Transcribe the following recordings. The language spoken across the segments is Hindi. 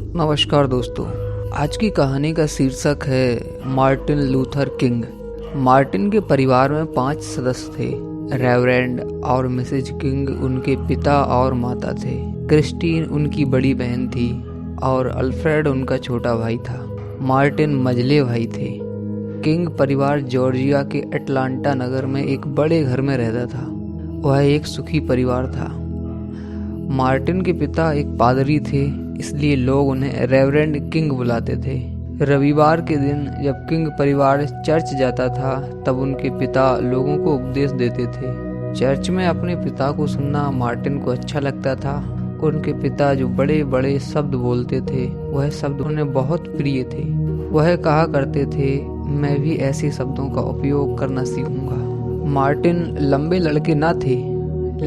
नमस्कार दोस्तों। आज की कहानी का शीर्षक है मार्टिन लूथर किंग। मार्टिन के परिवार में 5 सदस्य थे। रेवरेंड और मिसेज किंग उनके पिता और माता थे। क्रिस्टीन उनकी बड़ी बहन थी और अल्फ्रेड उनका छोटा भाई था। मार्टिन मझले भाई थे। किंग परिवार जॉर्जिया के अटलांटा नगर में एक बड़े घर में रहता था। वह एक सुखी परिवार था। मार्टिन के पिता एक पादरी थे, इसलिए लोग उन्हें रेवरेंड किंग बुलाते थे। रविवार के दिन जब किंग परिवार चर्च जाता था तब उनके पिता लोगों को उपदेश देते थे। चर्च में अपने पिता को सुनना मार्टिन को अच्छा लगता था। उनके पिता जो बड़े बड़े शब्द बोलते थे वह शब्द उन्हें बहुत प्रिय थे। वह कहा करते थे, मैं भी ऐसे शब्दों का उपयोग करना सीखूंगा। मार्टिन लंबे लड़के न थे,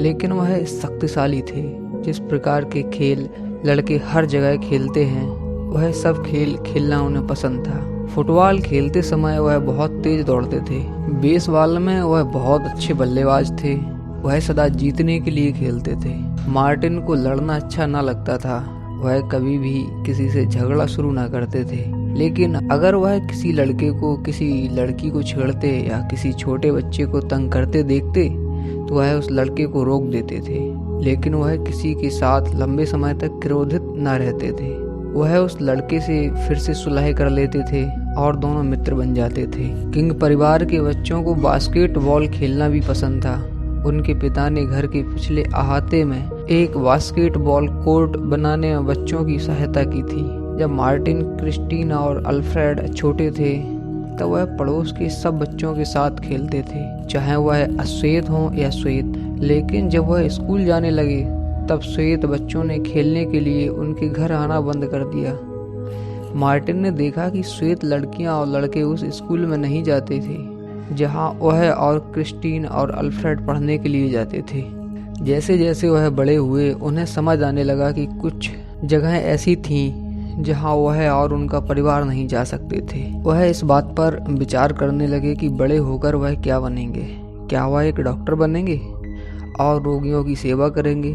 लेकिन वह शक्तिशाली थे। जिस प्रकार के खेल लड़के हर जगह खेलते हैं वह सब खेल खेलना उन्हें पसंद था। फुटबॉल खेलते समय वह बहुत तेज दौड़ते थे। बेसबॉल में वह बहुत अच्छे बल्लेबाज थे। वह सदा जीतने के लिए खेलते थे। मार्टिन को लड़ना अच्छा न लगता था। वह कभी भी किसी से झगड़ा शुरू न करते थे, लेकिन अगर वह किसी लड़के को किसी लड़की को छेड़ते या किसी छोटे बच्चे को तंग करते देखते तो वह उस लड़के को रोक देते थे। लेकिन वह किसी के साथ लंबे समय तक क्रोधित न रहते थे। वह उस लड़के से फिर से सुलह कर लेते थे और दोनों मित्र बन जाते थे। किंग परिवार के बच्चों को बास्केटबॉल खेलना भी पसंद था। उनके पिता ने घर के पिछले अहाते में एक बास्केटबॉल कोर्ट बनाने में बच्चों की सहायता की थी। जब मार्टिन, क्रिस्टीन और अल्फ्रेड छोटे थे तब वह पड़ोस के सब बच्चों के साथ खेलते थे, चाहे वह अश्वेत हो या श्वेत। लेकिन जब वह स्कूल जाने लगे तब श्वेत बच्चों ने खेलने के लिए उनके घर आना बंद कर दिया। मार्टिन ने देखा कि श्वेत लड़कियां और लड़के उस स्कूल में नहीं जाते थे जहां वह और क्रिस्टीन और अल्फ्रेड पढ़ने के लिए जाते थे। जैसे जैसे वह बड़े हुए उन्हें समझ आने लगा कि कुछ जगहें ऐसी थीं जहां वह और उनका परिवार नहीं जा सकते थे। वह इस बात पर विचार करने लगे कि बड़े होकर वह क्या बनेंगे। क्या वह एक डॉक्टर बनेंगे और रोगियों की सेवा करेंगे?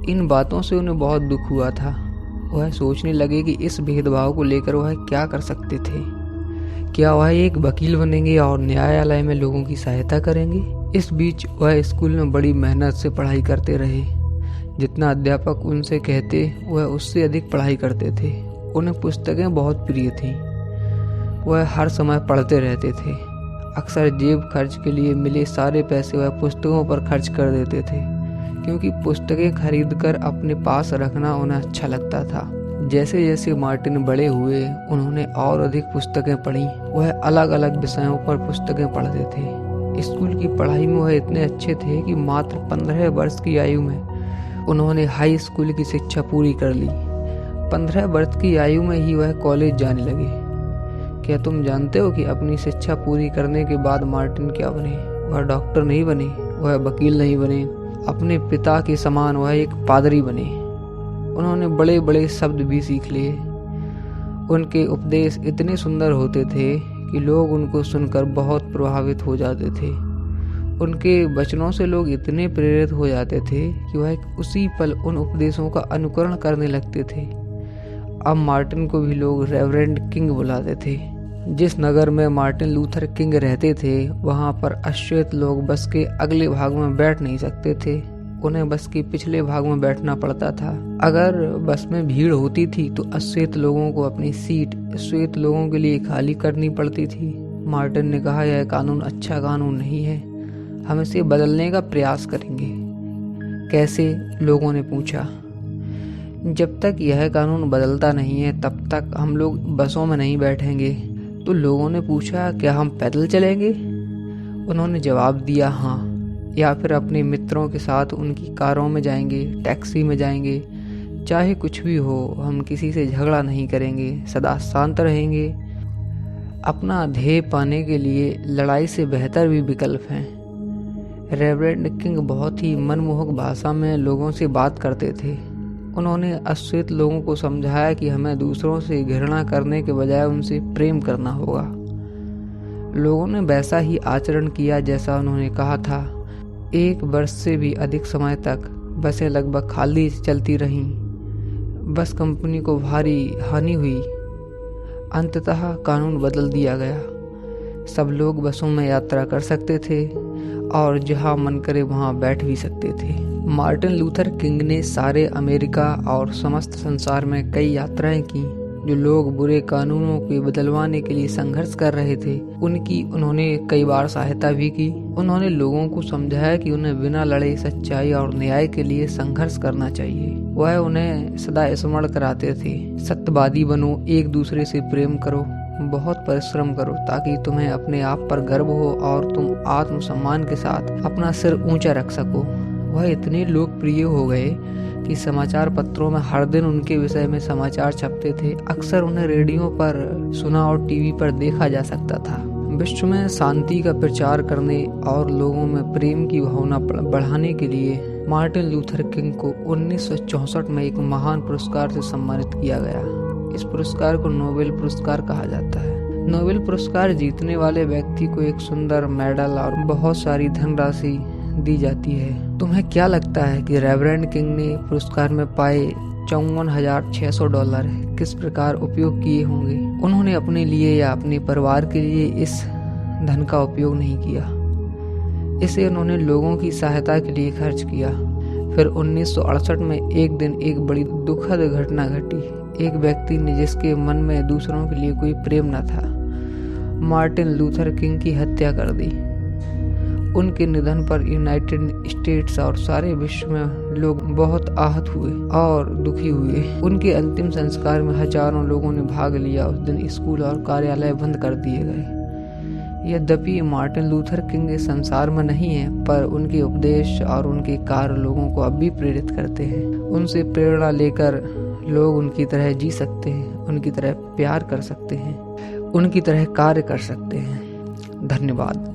इन बातों से उन्हें बहुत दुख हुआ था। वह सोचने लगे कि इस भेदभाव को लेकर वह क्या कर सकते थे। क्या वह एक वकील बनेंगे और न्यायालय में लोगों की सहायता करेंगे? इस बीच वह स्कूल में बड़ी मेहनत से पढ़ाई करते रहे। जितना अध्यापक उनसे कहते वह उससे अधिक पढ़ाई करते थे। उन्हें पुस्तकें बहुत प्रिय थीं। वह हर समय पढ़ते रहते थे। अक्सर जेब खर्च के लिए मिले सारे पैसे वह पुस्तकों पर खर्च कर देते थे, क्योंकि पुस्तकें खरीदकर अपने पास रखना उन्हें अच्छा लगता था। जैसे जैसे मार्टिन बड़े हुए उन्होंने और अधिक पुस्तकें पढ़ी। वह अलग अलग विषयों पर पुस्तकें पढ़ते थे। स्कूल की पढ़ाई में वह इतने अच्छे थे कि मात्र 15 वर्ष की आयु में उन्होंने हाई स्कूल की शिक्षा पूरी कर ली। 15 वर्ष की आयु में ही वह कॉलेज जाने लगे। क्या तुम जानते हो कि अपनी शिक्षा पूरी करने के बाद मार्टिन क्या बने? वह डॉक्टर नहीं बने, वह वकील नहीं बने, अपने पिता के समान वह एक पादरी बने। उन्होंने बड़े बड़े शब्द भी सीख लिए। उनके उपदेश इतने सुंदर होते थे कि लोग उनको सुनकर बहुत प्रभावित हो जाते थे। उनके वचनों से लोग इतने प्रेरित हो जाते थे कि वह उसी पल उन उपदेशों का अनुकरण करने लगते थे। अब मार्टिन को भी लोग रेवरेंड किंग बुलाते थे। जिस नगर में मार्टिन लूथर किंग रहते थे वहां पर अश्वेत लोग बस के अगले भाग में बैठ नहीं सकते थे। उन्हें बस के पिछले भाग में बैठना पड़ता था। अगर बस में भीड़ होती थी तो अश्वेत लोगों को अपनी सीट श्वेत लोगों के लिए खाली करनी पड़ती थी। मार्टिन ने कहा, यह कानून अच्छा कानून नहीं है। हम इसे बदलने का प्रयास करेंगे। कैसे? लोगों ने पूछा। जब तक यह कानून बदलता नहीं है तब तक हम लोग बसों में नहीं बैठेंगे। तो लोगों ने पूछा, क्या हम पैदल चलेंगे? उन्होंने जवाब दिया, हाँ, या फिर अपने मित्रों के साथ उनकी कारों में जाएंगे, टैक्सी में जाएंगे। चाहे कुछ भी हो, हम किसी से झगड़ा नहीं करेंगे, सदा शांत रहेंगे। अपना ध्येय पाने के लिए लड़ाई से बेहतर भी विकल्प हैं। रेवरेंड किंग बहुत ही मनमोहक भाषा में लोगों से बात करते थे। उन्होंने अश्वेत लोगों को समझाया कि हमें दूसरों से घृणा करने के बजाय उनसे प्रेम करना होगा। लोगों ने वैसा ही आचरण किया जैसा उन्होंने कहा था। 1 वर्ष से भी अधिक समय तक बसें लगभग खाली चलती रहीं। बस कंपनी को भारी हानि हुई। अंततः कानून बदल दिया गया। सब लोग बसों में यात्रा कर सकते थे और जहां मन करे वहां बैठ भी सकते थे। मार्टिन लूथर किंग ने सारे अमेरिका और समस्त संसार में कई यात्राएं की। जो लोग बुरे कानूनों को बदलवाने के लिए संघर्ष कर रहे थे, उनकी उन्होंने कई बार सहायता भी की। उन्होंने लोगों को समझाया कि उन्हें बिना लड़े सच्चाई और न्याय के लिए संघर्ष करना चाहिए। वह उन्हें सदा स्मरण कराते थे, सत्यवादी बनो, एक दूसरे से प्रेम करो, बहुत परिश्रम करो ताकि तुम्हें अपने आप पर गर्व हो और तुम आत्मसम्मान के साथ अपना सिर ऊंचा रख सको। वह इतने लोकप्रिय हो गए कि समाचार पत्रों में हर दिन उनके विषय में समाचार छपते थे। अक्सर उन्हें रेडियो पर सुना और टीवी पर देखा जा सकता था। विश्व में शांति का प्रचार करने और लोगों में प्रेम की भावना बढ़ाने के लिए मार्टिन लूथर किंग को 1964 में एक महान पुरस्कार से सम्मानित किया गया। इस पुरस्कार को नोबेल पुरस्कार कहा जाता है। नोबेल पुरस्कार जीतने वाले व्यक्ति को एक सुंदर मेडल और बहुत सारी धनराशि दी जाती है। तुम्हें क्या लगता है कि रेवरेंड किंग ने पुरस्कार में पाए $54,600 किस प्रकार उपयोग किए होंगे? उन्होंने अपने लिए या अपने परिवार के लिए इस धन का उपयोग नहीं किया। इसे उन्होंने लोगों की सहायता के लिए खर्च किया। फिर 1968 में एक दिन एक बड़ी दुखद घटना घटी। एक व्यक्ति ने जिसके मन में दूसरों के लिए कोई प्रेम न था, मार्टिन लूथर किंग की हत्या कर दी। उनके निधन पर यूनाइटेड स्टेट्स और सारे विश्व में लोग बहुत आहत हुए और दुखी हुए। उनके अंतिम संस्कार में हजारों लोगों ने भाग लिया। उस दिन स्कूल और कार्यालय बंद कर दिए गए। यद्यपि मार्टिन लूथर किंग इस संसार में नहीं है, पर उनके उपदेश और उनके कार्य लोगों को अब भी प्रेरित करते हैं। उनसे प्रेरणा लेकर लोग उनकी तरह जी सकते हैं, उनकी तरह प्यार कर सकते हैं, उनकी तरह कार्य कर सकते हैं। धन्यवाद।